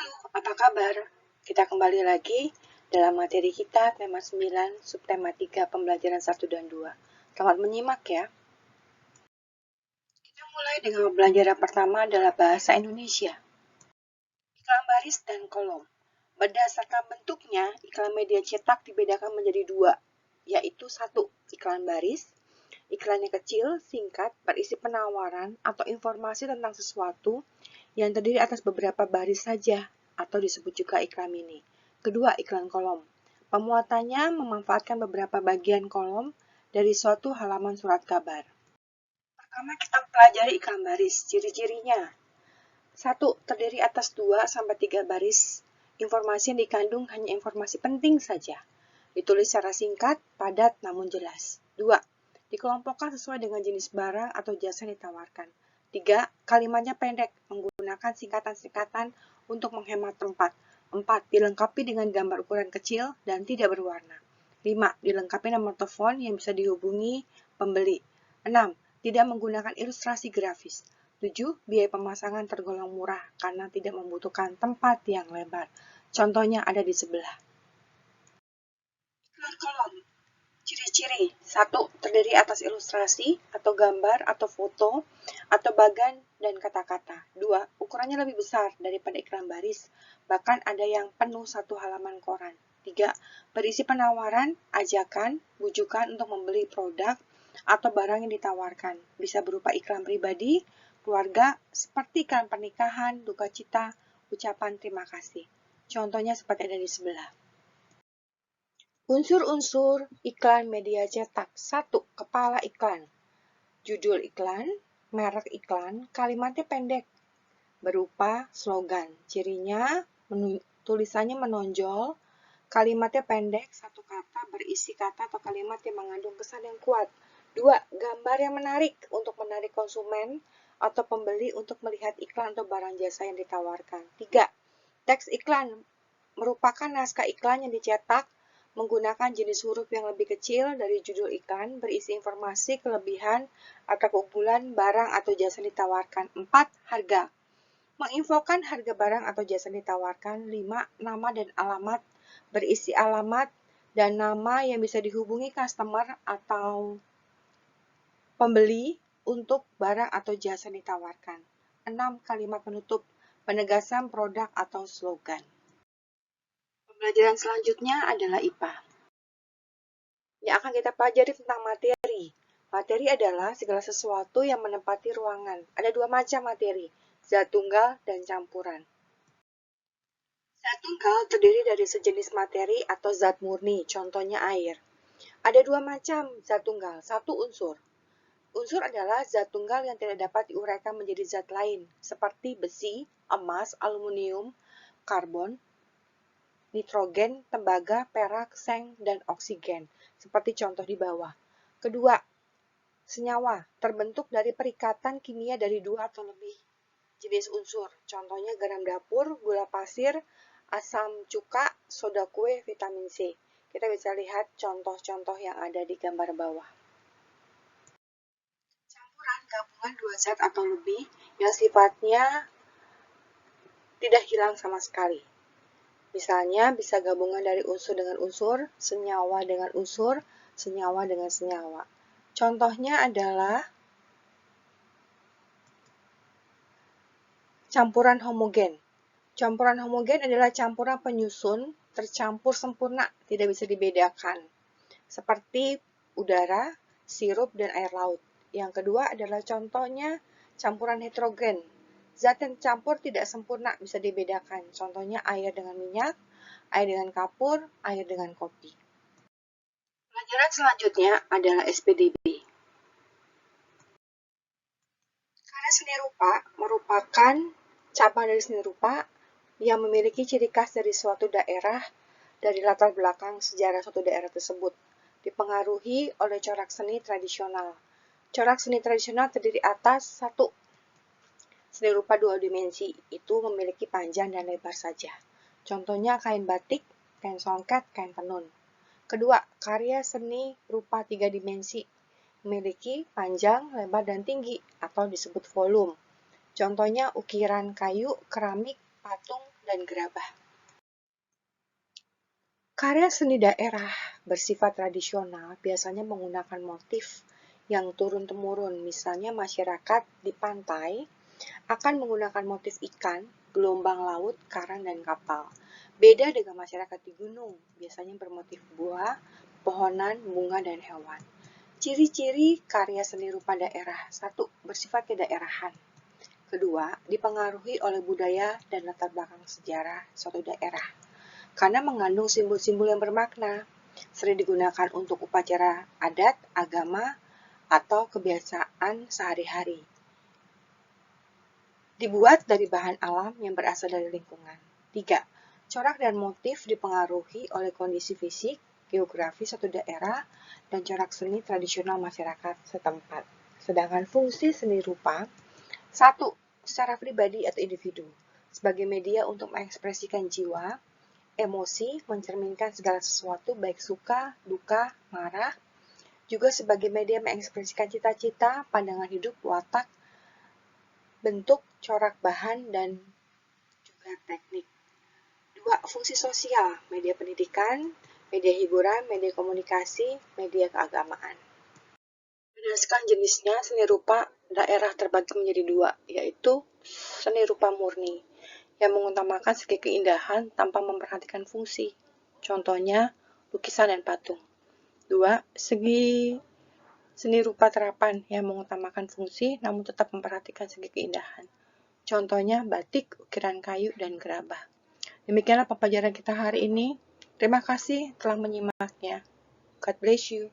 Halo, apa kabar? Kita kembali lagi dalam materi kita tema 9, subtema 3, pembelajaran 1 dan 2. Selamat menyimak ya. Kita mulai dengan pembelajaran pertama adalah bahasa Indonesia. Iklan baris dan kolom. Berdasarkan bentuknya, iklan media cetak dibedakan menjadi dua, yaitu satu, iklan baris. Iklan yang kecil, singkat, berisi penawaran atau informasi tentang sesuatu yang terdiri atas beberapa baris saja, atau disebut juga iklan mini. Kedua, iklan kolom. Pemuatannya memanfaatkan beberapa bagian kolom dari suatu halaman surat kabar. Pertama, kita pelajari iklan baris. Ciri-cirinya. 1. Terdiri atas 2-3 baris. Informasi yang dikandung hanya informasi penting saja. Ditulis secara singkat, padat, namun jelas. 2. Dikelompokkan sesuai dengan jenis barang atau jasa yang ditawarkan. 3. Kalimatnya pendek, menggunakan singkatan-singkatan untuk menghemat tempat. 4. Dilengkapi dengan gambar ukuran kecil dan tidak berwarna. 5. Dilengkapi nomor telepon yang bisa dihubungi pembeli. 6. Tidak menggunakan ilustrasi grafis. 7. Biaya pemasangan tergolong murah karena tidak membutuhkan tempat yang lebar. Contohnya ada di sebelah. Iklan kolom. Ciri-ciri. 1. Terdiri atas ilustrasi atau gambar atau foto atau bagan dan kata-kata. 2. Ukurannya lebih besar daripada iklan baris, bahkan ada yang penuh satu halaman koran. 3. Berisi penawaran, ajakan, bujukan untuk membeli produk atau barang yang ditawarkan. Bisa berupa iklan pribadi, keluarga, seperti iklan pernikahan, duka cita, ucapan terima kasih. Contohnya seperti ada di sebelah. Unsur-unsur iklan media cetak. 1. Kepala iklan. Judul iklan, merek iklan, kalimatnya pendek, berupa slogan. Cirinya, tulisannya menonjol, kalimatnya pendek, satu kata, berisi kata atau kalimat yang mengandung kesan yang kuat. 2. Gambar yang menarik untuk menarik konsumen atau pembeli untuk melihat iklan atau barang jasa yang ditawarkan. 3. Teks iklan merupakan naskah iklan yang dicetak menggunakan jenis huruf yang lebih kecil dari judul iklan, berisi informasi, kelebihan, atau keunggulan barang atau jasa ditawarkan. 4. Harga. Menginfokan harga barang atau jasa ditawarkan. 5. Nama dan alamat, berisi alamat dan nama yang bisa dihubungi customer atau pembeli untuk barang atau jasa ditawarkan. 6. Kalimat penutup, penegasan produk atau slogan. Pembelajaran selanjutnya adalah IPA. Yang akan kita pelajari tentang materi. Materi adalah segala sesuatu yang menempati ruangan. Ada dua macam materi, zat tunggal dan campuran. Zat tunggal terdiri dari sejenis materi atau zat murni, contohnya air. Ada dua macam zat tunggal, satu unsur. Unsur adalah zat tunggal yang tidak dapat diuraikan menjadi zat lain, seperti besi, emas, aluminium, karbon, nitrogen, tembaga, perak, seng, dan oksigen, seperti contoh di bawah. Kedua, senyawa terbentuk dari perikatan kimia dari dua atau lebih jenis unsur, contohnya garam dapur, gula pasir, asam cuka, soda kue, vitamin C. Kita bisa lihat contoh-contoh yang ada di gambar bawah. Campuran gabungan dua zat atau lebih yang sifatnya tidak hilang sama sekali. Misalnya, bisa gabungan dari unsur dengan unsur, senyawa dengan unsur, senyawa dengan senyawa. Contohnya adalah campuran homogen. Campuran homogen adalah campuran penyusun tercampur sempurna, tidak bisa dibedakan. Seperti udara, sirup, dan air laut. Yang kedua adalah contohnya campuran heterogen. Zat yang campur tidak sempurna bisa dibedakan. Contohnya air dengan minyak, air dengan kapur, air dengan kopi. Pelajaran selanjutnya adalah SPDB. Karya seni rupa merupakan cabang dari seni rupa yang memiliki ciri khas dari suatu daerah, dari latar belakang sejarah suatu daerah tersebut, dipengaruhi oleh corak seni tradisional. Corak seni tradisional terdiri atas 1. Seni rupa dua dimensi, itu memiliki panjang dan lebar saja. Contohnya kain batik, kain songket, kain tenun. Kedua, karya seni rupa 3 dimensi, memiliki panjang, lebar, dan tinggi, atau disebut volume. Contohnya ukiran kayu, keramik, patung, dan gerabah. Karya seni daerah bersifat tradisional biasanya menggunakan motif yang turun-temurun. Misalnya masyarakat di pantai akan menggunakan motif ikan, gelombang laut, karang, dan kapal. Beda dengan masyarakat di gunung, biasanya bermotif buah, pohonan, bunga, dan hewan. Ciri-ciri karya seni rupa daerah. 1. Bersifat kedaerahan. Kedua, dipengaruhi oleh budaya dan latar belakang sejarah suatu daerah. Karena mengandung simbol-simbol yang bermakna, sering digunakan untuk upacara adat, agama, atau kebiasaan sehari-hari. Dibuat dari bahan alam yang berasal dari lingkungan. 3. Corak dan motif dipengaruhi oleh kondisi fisik, geografi suatu daerah, dan corak seni tradisional masyarakat setempat. Sedangkan fungsi seni rupa, 1. Secara pribadi atau individu, sebagai media untuk mengekspresikan jiwa, emosi, mencerminkan segala sesuatu baik suka, duka, marah, juga sebagai media mengekspresikan cita-cita, pandangan hidup, watak, bentuk, corak bahan, dan juga teknik. 2. Fungsi sosial, media pendidikan, media hiburan, media komunikasi, media keagamaan. Berdasarkan jenisnya, seni rupa daerah terbagi menjadi 2, yaitu seni rupa murni, yang mengutamakan segi keindahan tanpa memperhatikan fungsi. Contohnya, lukisan dan patung. 2. Seni rupa terapan yang mengutamakan fungsi namun tetap memperhatikan segi keindahan. Contohnya, batik, ukiran kayu, dan gerabah. Demikianlah pembelajaran kita hari ini. Terima kasih telah menyimaknya. God bless you.